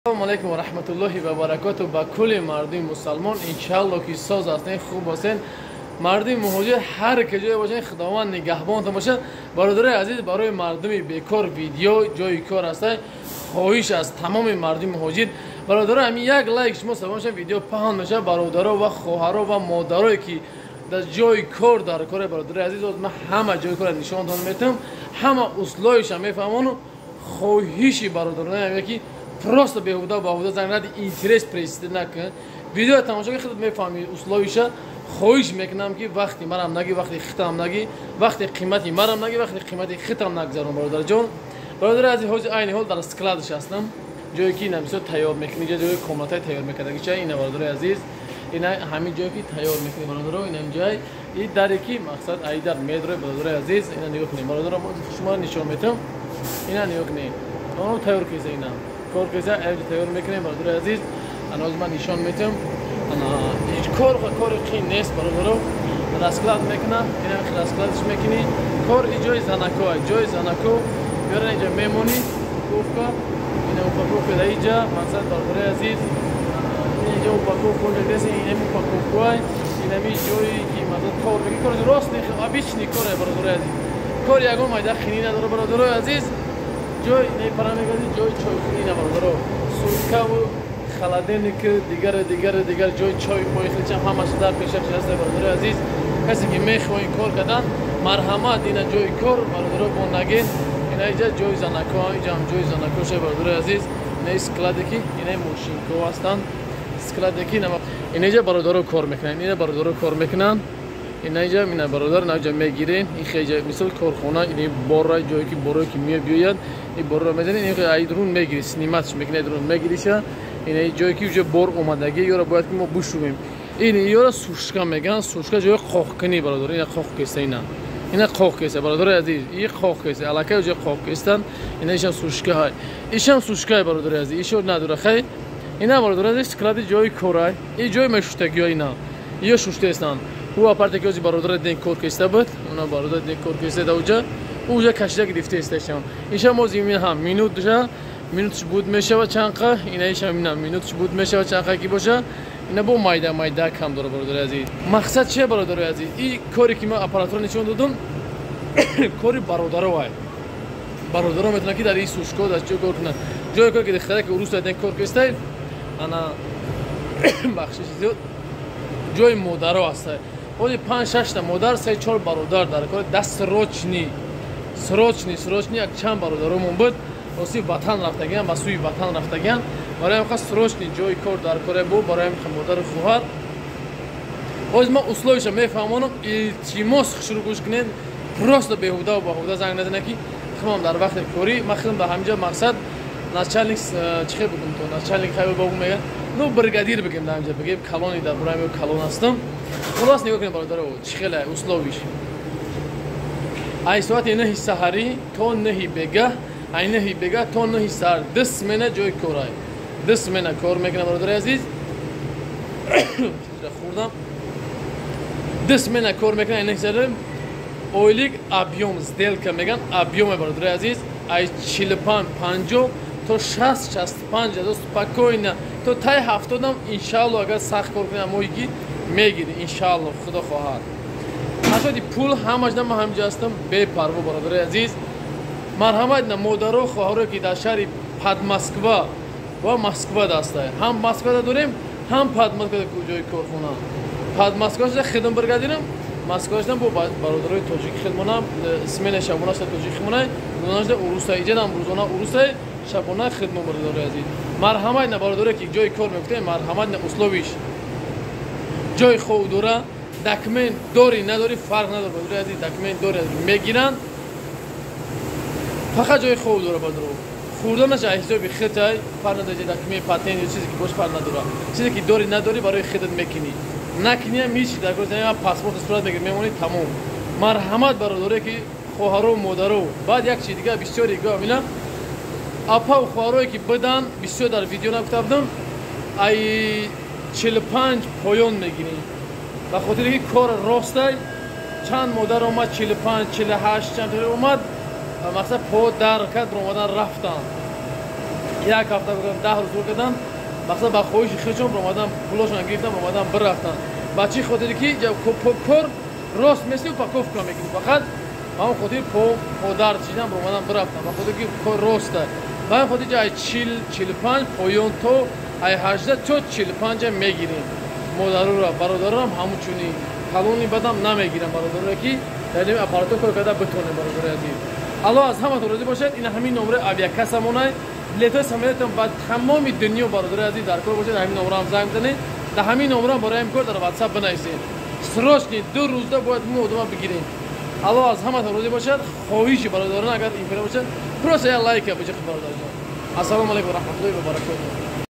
السلام علیکم و رحمت الله و برکاته با کل مردم مسلمان. انشالله که ساز هستین، خوب هستین. مردم مهاجر هر کجای باشین خداوند نگهبانتون باشه. برادرای عزیز، برای مردم بیکار ویدیو جای کار هستن، خواهش از تمام مردم مهاجر برادرای همین یک لایک شما سباشن ویدیو پهن بشه. برادرها و خواهرها و مادرایی که در جای کار در کار برادرای عزیز، من همه جای کار نشون دادم میتونم، همه اصلاحش هم میفهمونم. خواهشی برادرای یکی просто بهوده زنگ ندی اینترس پرسیده نکن. ویدیو تماشا که خودت میفهمی اصلاحیشه. خواهش میکنم که وقتی منم نگی، وقتی خطم نگی، وقتی قیمتی منم نگی، وقتی قیمتی خطم نگذارم. برادر جان، برادر عزیز، عین حال در اسکلادش هستم، جایی که نمیشه تیار میکنی، جای کاملاتای تیار میکنه که اینا برادر عزیز، اینا همین جایی که تیار میکنی برادر، اینا جای این دری که مقصد ای در میدره برادر عزیز. اینا نگاه کنید برادر، شما نشون میدم، اینا نگاه کنید اون تیار کیسه، اینا کار کیسه ایج تیار میکنیم برادر عزیز. انا از من نشون میدم، انا هیچ کار خیلی نیست برادر. اسکلاد میکنم، اینا اسکلادش میکنی، کار ایجای زنکو بیارن اینجا میمونی کوفکا، اینا کوفکا در اینجا مقصد برادر عزیز. اینجا کوفکا کنه دست، اینا کوفکای، اینا می جایی که مقصد کار بگی، کار راست نیست، آبیش نیکاره برادر عزیز. کار یکم مایده خینی نداره برادر عزیز. جای نیپرانگی جای چای خونی نبرادر، سویکا و خالدنیک دیگر جای چای پایخی چه همه شده پیشش هست برادر عزیز. کسی که میخواد کار کردن مرحمت اینا جای کار برادر با نگین، اینا اینجا جای زنکو، اینجا هم جای زنکو شه برادر عزیز. نه اسکلادکی، اینا ماشینکو هستن، اسکلادکی نما اینا اینجا برادر کار میکنن، اینا برادر کار میکنن. اینا اینجا مینا برادر ناجا میگیرین. این خیلی مثل کارخونه، این بارای جایی که بارای که میاد این بار رو میزنین، این ایدرون میگیری، سینماتش میکنه ایدرون میگیریشه. این جایی که جو بار اومدگی یارو باید که ما بشویم. این یارو سوشکا میگن، سوشکا جای خاک کنی برادر. این خاک کیسه، اینا خاک کیسه برادر عزیز. این خاک کیسه علاقه جو خاک کیستن، اینا ایشان سوشکا های، ایشان سوشکا برادر عزیز. ایشون نداره خیلی اینا برادر عزیز. اسکلاد جای کورای، این جای مشوتگی اینا یا شوشته هستن. او آپارت که از برادر دین کور کیسته بود، اونا برادر دین کور کیسته دوجا اوجا کشیده گرفته استشان. ایشان موزیمین هم مینوتش بود میشه و چنقه، اینا ایشان مینوتش بود میشه و چنقه کی باشه. اینا با مایده کم داره برادر عزیز. مقصد چیه برادر عزیز؟ این کاری که ما آپاراتور نشون دادم کاری برادرای برادرها میتونه که در این سوشکو در چه کار کنن. جای کار که دختره که روز دین کور کیسته انا بخشش زیاد جای مادرها هست. ولی 5-6 تا مادر، 3-4 برادر در کار دست سروچنی یک چند برادرمون بود. واسه وطن رفتگان، مسوی وطن رفتگان، برای هم خواست سروچنی جای کار در کار بود، برای هم مادر خواهر. از ما اصلاحش میفهمونم. تیماس شروع گوش کنین، راست بهوده و بهوده زنگ نزنه که خودم در وقت کاری مخدم به همینجا مقصد نچالنگ چه بگم تو نچالنگ خیلی بگم میگه نو برگادیر بگم در همینجا بگم کلونی در برای کلون هستم. خلاص نگاه کنید برادر چه خیلی اصلاحیش. ای ساعت نه سحری تو نه بگه تو نه سر دست منه جای کارای دست منه کار میکنه برادر عزیز. خوردم دست منه کار میکنه. اینه سر اویلیک ابیوم دل که میگن ابیوم برادر عزیز. ای 45-50 تو 60-65 دوست پاکوینا تو تای 70 هم انشالله اگر سخت کار کنم مویگی میگیری انشالله خدا خواهد. اشادی پول همش ما همجا هستم بے پروا برادر عزیز. مرحمت مادر و خواهر که در شهر پدمسکوا و مسکوا دسته، هم مسکوا داریم هم پدمسکوا کجای کارخونه. پدمسکواش خدمت برگردیم، مسکواش با برادرای تاجیک خدمتم اسم شبانه تاجیک خدمت اوناش اوروسا ایجادم روزانه اوروسا شبانه خدمت برادر عزیز. مرحمت برادرای که جای کار میکنه، مرحمت اصلاحیش جای خود داره. دکمن داری نداری فرق نداره برادر عزیز. دکمن داره میگیرن، فقط جای خود داره برادر. خوردن نشه حسابی خطای فرق نداره. دکمن پاتین یا چیزی که باش فرق نداره. چیزی که داری نداری برای خودت میکنی، نکنی میش در کار زنی پاسپورت صورت میگیری میمونی تمام. مرحمت برادری که خواهر و مادر و بعد یک چیز دیگه بسیار دیگه مینا اپا و خواهرایی که بدن بسیار در ویدیو نگفتم ای 45 پایان میگیری و خاطر که کار راسته چند مادر اومد 45 48 چند اومد مقصد پا در کرد اومدن رفتن یک هفته بودم 10 روز کردم مثلا با خواهش خودم اومدم پولاشون گرفتم اومدم برفتم بچی خاطری که جا کور راست مثل پاکوف کنم میگم فقط من خودی پودر چیدم اومدم برفتم با خودی که کور راسته من خودی جای 45 پایون تو ای 18 تو 45 میگیریم مادر را برادرم همونچونی کلونی بدم نمیگیرم برادر را که داریم اپاراتور کار کرده بتونه برادر عزیز الله از همه راضی باشد این همین نمره اویاکسمونه لیتا سمیتم با تمام دنیا برادر عزیز در کار باشد همین نمره هم زنگ بزنید در همین نمره برای امکان در واتساپ بنویسید سروشنی 2 روز باید مو ادامه بگیریم الله از همه راضی باشد خواهش برادران اگر این کار باشد پروسه لایک بچه برادر جان السلام علیکم و رحمت الله و برکاته